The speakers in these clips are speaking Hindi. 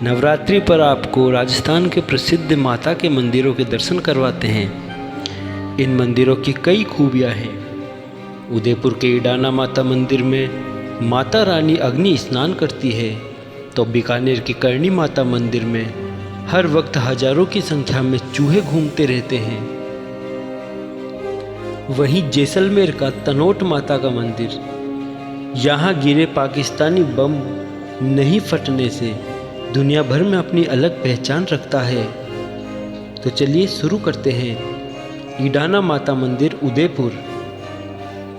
नवरात्रि पर आपको राजस्थान के प्रसिद्ध माता के मंदिरों के दर्शन करवाते हैं। इन मंदिरों की कई खूबियाँ हैं। उदयपुर के ईडाना माता मंदिर में माता रानी अग्नि स्नान करती है, तो बीकानेर के करणी माता मंदिर में हर वक्त हजारों की संख्या में चूहे घूमते रहते हैं। वहीं जैसलमेर का तनोट माता का मंदिर, यहाँ गिरे पाकिस्तानी बम नहीं फटने से दुनिया भर में अपनी अलग पहचान रखता है। तो चलिए शुरू करते हैं। ईडाना माता मंदिर उदयपुर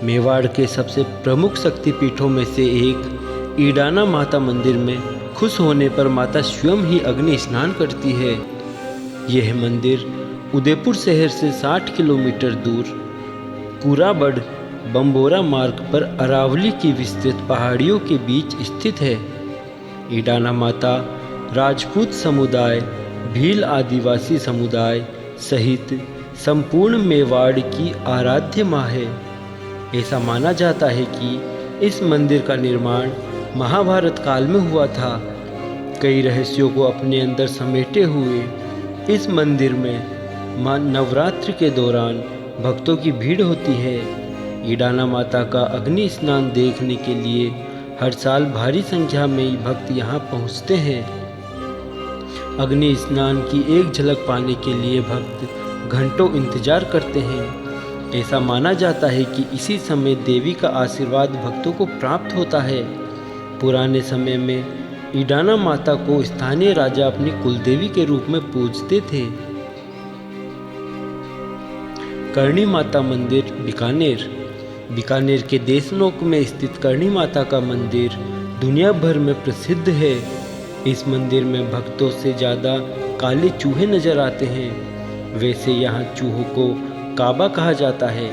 मेवाड़ के सबसे प्रमुख शक्तिपीठों में से एक ईडाना माता मंदिर में खुश होने पर माता स्वयं ही अग्नि स्नान करती है। यह मंदिर उदयपुर शहर से 60 किलोमीटर दूर कुराबड़ बम्बोरा मार्ग पर अरावली की विस्तृत पहाड़ियों के बीच स्थित है। ईडाना माता राजपूत समुदाय, भील आदिवासी समुदाय सहित संपूर्ण मेवाड़ की आराध्य माँ है। ऐसा माना जाता है कि इस मंदिर का निर्माण महाभारत काल में हुआ था। कई रहस्यों को अपने अंदर समेटे हुए इस मंदिर में नवरात्रि के दौरान भक्तों की भीड़ होती है। ईडाना माता का अग्नि स्नान देखने के लिए हर साल भारी संख्या में भक्त यहाँ पहुँचते हैं। अग्नि स्नान की एक झलक पाने के लिए भक्त घंटों इंतजार करते हैं। ऐसा माना जाता है कि इसी समय देवी का आशीर्वाद भक्तों को प्राप्त होता है। पुराने समय में ईडाना माता को स्थानीय राजा अपनी कुलदेवी के रूप में पूजते थे। करणी माता मंदिर बीकानेर के देशनोक में स्थित करणी माता का मंदिर दुनिया भर में प्रसिद्ध है। इस मंदिर में भक्तों से ज़्यादा काले चूहे नजर आते हैं। वैसे यहाँ चूहों को काबा कहा जाता है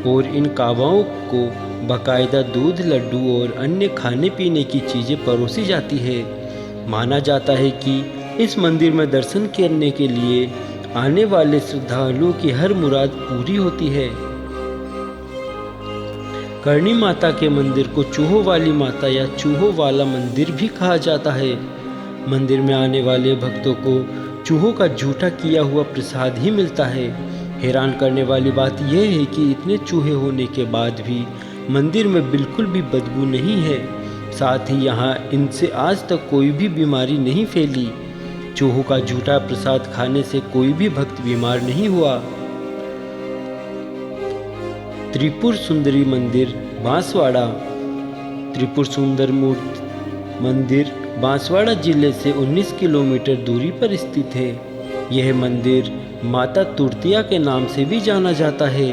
और इन काबाओं को बाकायदा दूध, लड्डू और अन्य खाने पीने की चीज़ें परोसी जाती है। माना जाता है कि इस मंदिर में दर्शन करने के लिए आने वाले श्रद्धालुओं की हर मुराद पूरी होती है। करणी माता के मंदिर को चूहों वाली माता या चूहों वाला मंदिर भी कहा जाता है। मंदिर में आने वाले भक्तों को चूहों का झूठा किया हुआ प्रसाद ही मिलता है। हैरान करने वाली बात यह है कि इतने चूहे होने के बाद भी मंदिर में बिल्कुल भी बदबू नहीं है। साथ ही यहाँ इनसे आज तक कोई भी बीमारी नहीं फैली। चूहों का झूठा प्रसाद खाने से कोई भी भक्त बीमार नहीं हुआ। त्रिपुर सुंदरी मंदिर बांसवाड़ा। त्रिपुर सुंदर मूर्ति मंदिर बांसवाड़ा जिले से 19 किलोमीटर दूरी पर स्थित है। यह मंदिर माता तुर्तिया के नाम से भी जाना जाता है।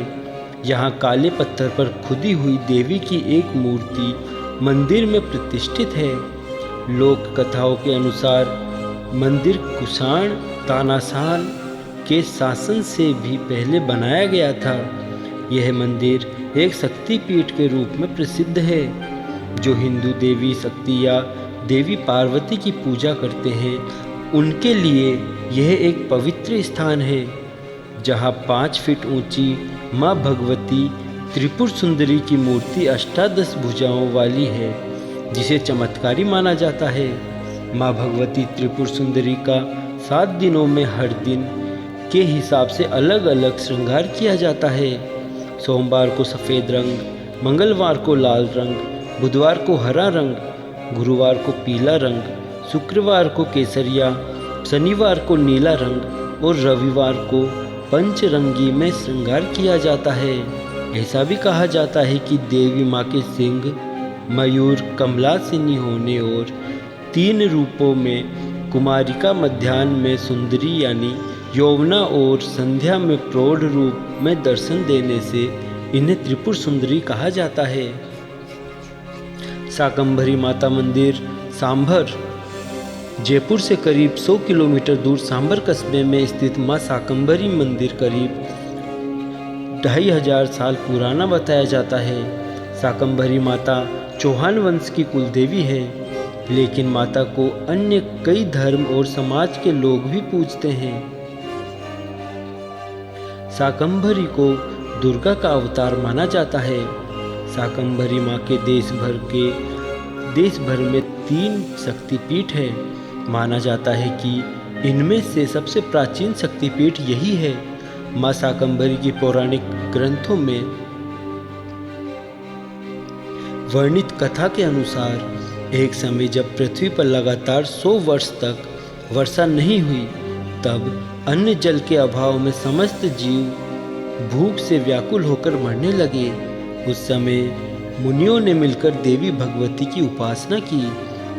यहाँ काले पत्थर पर खुदी हुई देवी की एक मूर्ति मंदिर में प्रतिष्ठित है। लोक कथाओं के अनुसार मंदिर कुषाण तानाशाह के शासन से भी पहले बनाया गया था। यह मंदिर एक शक्तिपीठ के रूप में प्रसिद्ध है। जो हिंदू देवी शक्ति या देवी पार्वती की पूजा करते हैं, उनके लिए यह एक पवित्र स्थान है। जहां 5 फीट ऊंची माँ भगवती त्रिपुर सुंदरी की मूर्ति अष्टादश भुजाओं वाली है, जिसे चमत्कारी माना जाता है। माँ भगवती त्रिपुर सुंदरी का 7 दिनों में हर दिन के हिसाब से अलग अलग श्रृंगार किया जाता है। सोमवार को सफ़ेद रंग, मंगलवार को लाल रंग, बुधवार को हरा रंग, गुरुवार को पीला रंग, शुक्रवार को केसरिया, शनिवार को नीला रंग और रविवार को पंचरंगी में श्रृंगार किया जाता है। ऐसा भी कहा जाता है कि देवी माँ के सिंह, मयूर, कमलासिनी होने और 3 रूपों में कुमारिका, मध्याह्न में सुंदरी यानी यौवना और संध्या में प्रौढ़ रूप में दर्शन देने से इन्हें त्रिपुर सुंदरी कहा जाता है। शाकंभरी माता मंदिर सांभर। जयपुर से करीब 100 किलोमीटर दूर सांभर कस्बे में स्थित मां शाकंभरी मंदिर करीब 2500 साल पुराना बताया जाता है। शाकंभरी माता चौहान वंश की कुलदेवी है, लेकिन माता को अन्य कई धर्म और समाज के लोग भी पूजते हैं। शाकंभरी को दुर्गा का अवतार माना जाता है। शाकंभरी माँ के देश भर में 3 शक्तिपीठ हैं। माना जाता है कि इनमें से सबसे प्राचीन शक्तिपीठ यही है। माँ शाकंभरी की पौराणिक ग्रंथों में वर्णित कथा के अनुसार एक समय जब पृथ्वी पर लगातार 100 वर्ष तक वर्षा नहीं हुई, तब अन्न जल के अभाव में समस्त जीव भूख से व्याकुल होकर मरने लगे। उस समय मुनियों ने मिलकर देवी भगवती की उपासना की।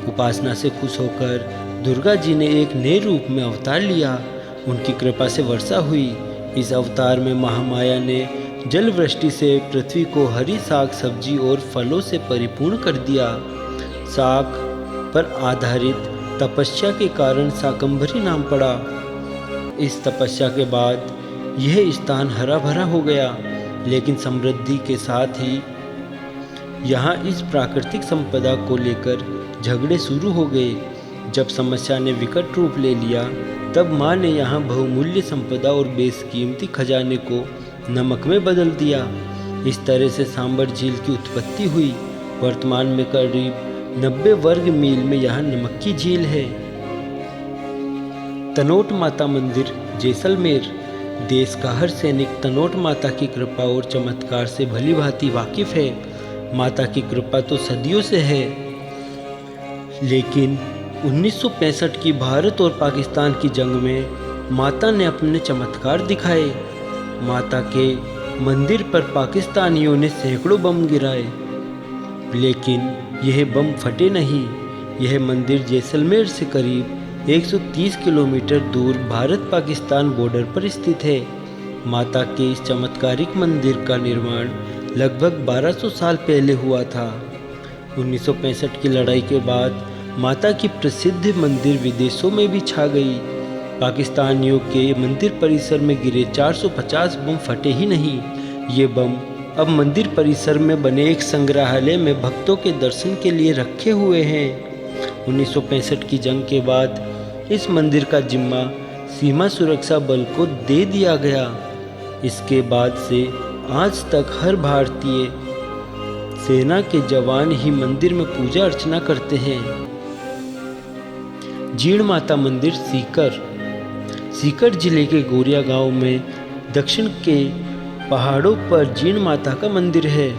उपासना से खुश होकर दुर्गा जी ने एक नए रूप में अवतार लिया। उनकी कृपा से वर्षा हुई। इस अवतार में महामाया ने जल वृष्टि से पृथ्वी को हरी साग सब्जी और फलों से परिपूर्ण कर दिया। साग पर आधारित तपस्या के कारण शाकंभरी नाम पड़ा। इस तपस्या के बाद यह स्थान हरा भरा हो गया, लेकिन समृद्धि के साथ ही यहाँ इस प्राकृतिक संपदा को लेकर झगड़े शुरू हो गए। जब समस्या ने विकट रूप ले लिया, तब माँ ने यहाँ बहुमूल्य संपदा और बेशकीमती खजाने को नमक में बदल दिया। इस तरह से सांबर झील की उत्पत्ति हुई। वर्तमान में करीब 90 वर्ग मील में यहाँ नमक की झील है। तनोट माता मंदिर जैसलमेर। देश का हर सैनिक तनोट माता की कृपा और चमत्कार से भली भांति वाकिफ है। माता की कृपा तो सदियों से है, लेकिन 1965 की भारत और पाकिस्तान की जंग में माता ने अपने चमत्कार दिखाए। माता के मंदिर पर पाकिस्तानियों ने सैकड़ों बम गिराए, लेकिन यह बम फटे नहीं। यह मंदिर जैसलमेर से करीब 130 किलोमीटर दूर भारत पाकिस्तान बॉर्डर पर स्थित है। माता के इस चमत्कारिक मंदिर का निर्माण लगभग 1200 साल पहले हुआ था। 1965 की लड़ाई के बाद माता की प्रसिद्ध मंदिर विदेशों में भी छा गई। पाकिस्तानियों के मंदिर परिसर में गिरे 450 बम फटे ही नहीं। ये बम अब मंदिर परिसर में बने एक संग्रहालय में भक्तों के दर्शन के लिए रखे हुए हैं। 1965 की जंग के बाद इस मंदिर का जिम्मा सीमा सुरक्षा बल को दे दिया गया। इसके बाद से आज तक हर भारतीय सेना के जवान ही मंदिर में पूजा अर्चना करते हैं। जीण माता मंदिर सीकर जिले के गोरिया गांव में दक्षिण के पहाड़ों पर जीण माता का मंदिर है।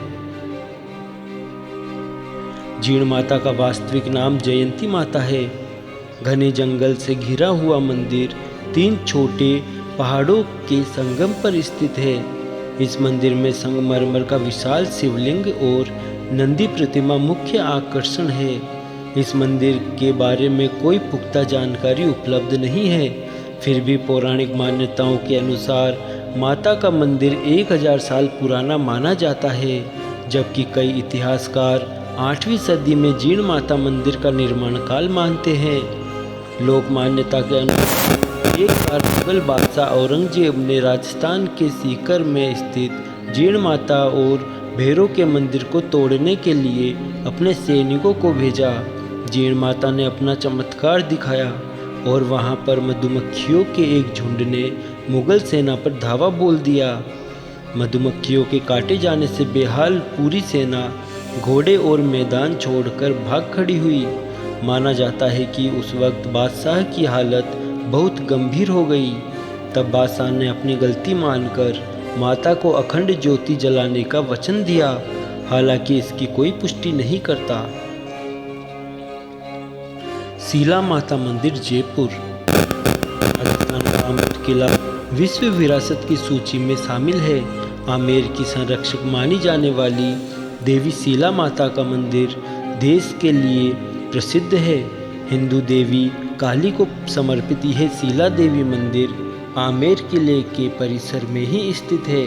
जीण माता का वास्तविक नाम जयंती माता है। घने जंगल से घिरा हुआ मंदिर 3 छोटे पहाड़ों के संगम पर स्थित है। इस मंदिर में संगमरमर का विशाल शिवलिंग और नंदी प्रतिमा मुख्य आकर्षण है। इस मंदिर के बारे में कोई पुख्ता जानकारी उपलब्ध नहीं है, फिर भी पौराणिक मान्यताओं के अनुसार माता का मंदिर 1000 साल पुराना माना जाता है, जबकि कई इतिहासकार 8वीं सदी में जीण माता मंदिर का निर्माण काल मानते हैं। लोक मान्यता के अनुसार एक बार मुगल बादशाह औरंगजेब ने राजस्थान के सीकर में स्थित जीण माता और भैरव के मंदिर को तोड़ने के लिए अपने सैनिकों को भेजा। जीण माता ने अपना चमत्कार दिखाया और वहां पर मधुमक्खियों के एक झुंड ने मुगल सेना पर धावा बोल दिया। मधुमक्खियों के काटे जाने से बेहाल पूरी सेना घोड़े और मैदान छोड़कर भाग खड़ी हुई। माना जाता है कि उस वक्त बादशाह की हालत बहुत गंभीर हो गई। तब बादशाह ने अपनी गलती मानकर माता को अखंड ज्योति जलाने का वचन दिया, हालांकि इसकी कोई पुष्टि नहीं करता। शीला माता मंदिर जयपुर। राजस्थान का अमर किला विश्व विरासत की सूची में शामिल है। आमेर की संरक्षक मानी जाने वाली देवी शीला माता का मंदिर देश के लिए प्रसिद्ध है। हिंदू देवी काली को समर्पित यह शीला देवी मंदिर आमेर किले के परिसर में ही स्थित है।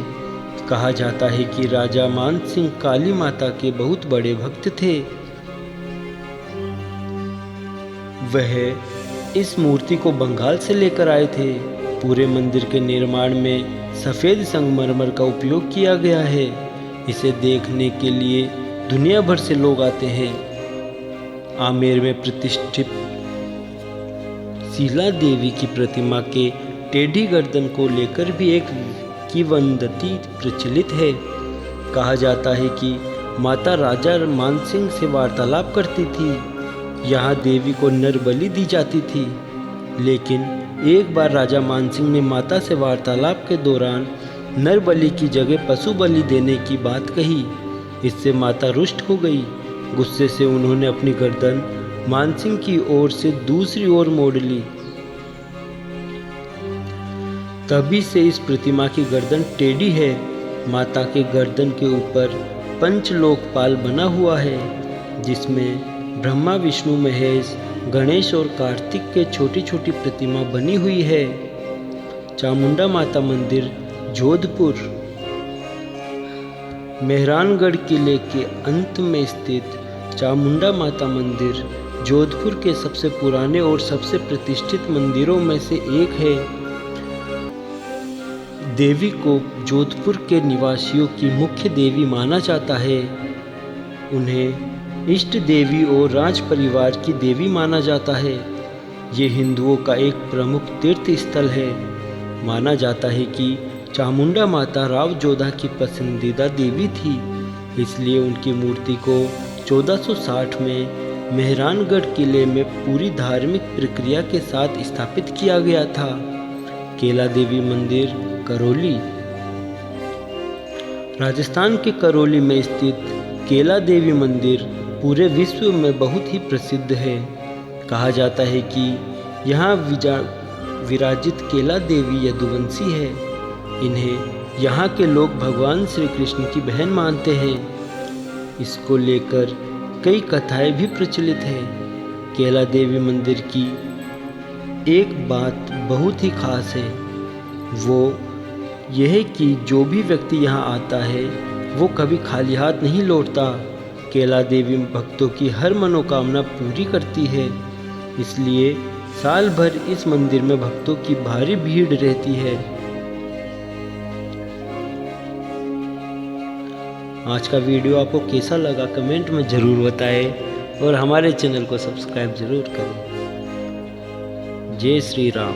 कहा जाता है कि राजा मान सिंह काली माता के बहुत बड़े भक्त थे। वह इस मूर्ति को बंगाल से लेकर आए थे। पूरे मंदिर के निर्माण में सफ़ेद संगमरमर का उपयोग किया गया है। इसे देखने के लिए दुनिया भर से लोग आते हैं। आमेर में प्रतिष्ठित शीला देवी की प्रतिमा के टेढ़ी गर्दन को लेकर भी एक किंवदंती प्रचलित है। कहा जाता है कि माता राजा मानसिंह से वार्तालाप करती थी। यहाँ देवी को नर बलि दी जाती थी। लेकिन एक बार राजा मानसिंह ने माता से वार्तालाप के दौरान नर बलि की जगह पशु बलि देने की बात कही। इससे माता रुष्ट हो गई। गुस्से से उन्होंने अपनी गर्दन मानसिंह की ओर से दूसरी ओर मोड़ ली। तभी से इस प्रतिमा की गर्दन टेढ़ी है। माता के गर्दन के ऊपर पंचलोकपाल बना हुआ है, जिसमें ब्रह्मा, विष्णु, महेश, गणेश और कार्तिक के छोटी छोटी प्रतिमा बनी हुई है। चामुंडा माता मंदिर, जोधपुर। मेहरानगढ़ किले के अंत में स्थित चामुंडा माता मंदिर जोधपुर के सबसे पुराने और सबसे प्रतिष्ठित मंदिरों में से एक है। देवी को जोधपुर के निवासियों की मुख्य देवी माना जाता है। उन्हें इष्ट देवी और राज परिवार की देवी माना जाता है। ये हिंदुओं का एक प्रमुख तीर्थ स्थल है। माना जाता है कि चामुंडा माता राव जोधा की पसंदीदा देवी थी, इसलिए उनकी मूर्ति को 1460 में मेहरानगढ़ किले में पूरी धार्मिक प्रक्रिया के साथ स्थापित किया गया था। केला देवी मंदिर, करौली। राजस्थान के करौली में स्थित केला देवी मंदिर पूरे विश्व में बहुत ही प्रसिद्ध है। कहा जाता है कि यहाँ विराजित केला देवी यदुवंशी है। इन्हें यहाँ के लोग भगवान श्री कृष्ण की बहन मानते हैं। इसको लेकर कई कथाएं भी प्रचलित हैं। केला देवी मंदिर की एक बात बहुत ही खास है, वो यह है कि जो भी व्यक्ति यहाँ आता है वो कभी खाली हाथ नहीं लौटता। केला देवी भक्तों की हर मनोकामना पूरी करती है, इसलिए साल भर इस मंदिर में भक्तों की भारी भीड़ रहती है। आज का वीडियो आपको कैसा लगा कमेंट में ज़रूर बताएं और हमारे चैनल को सब्सक्राइब ज़रूर करें। जय श्री राम।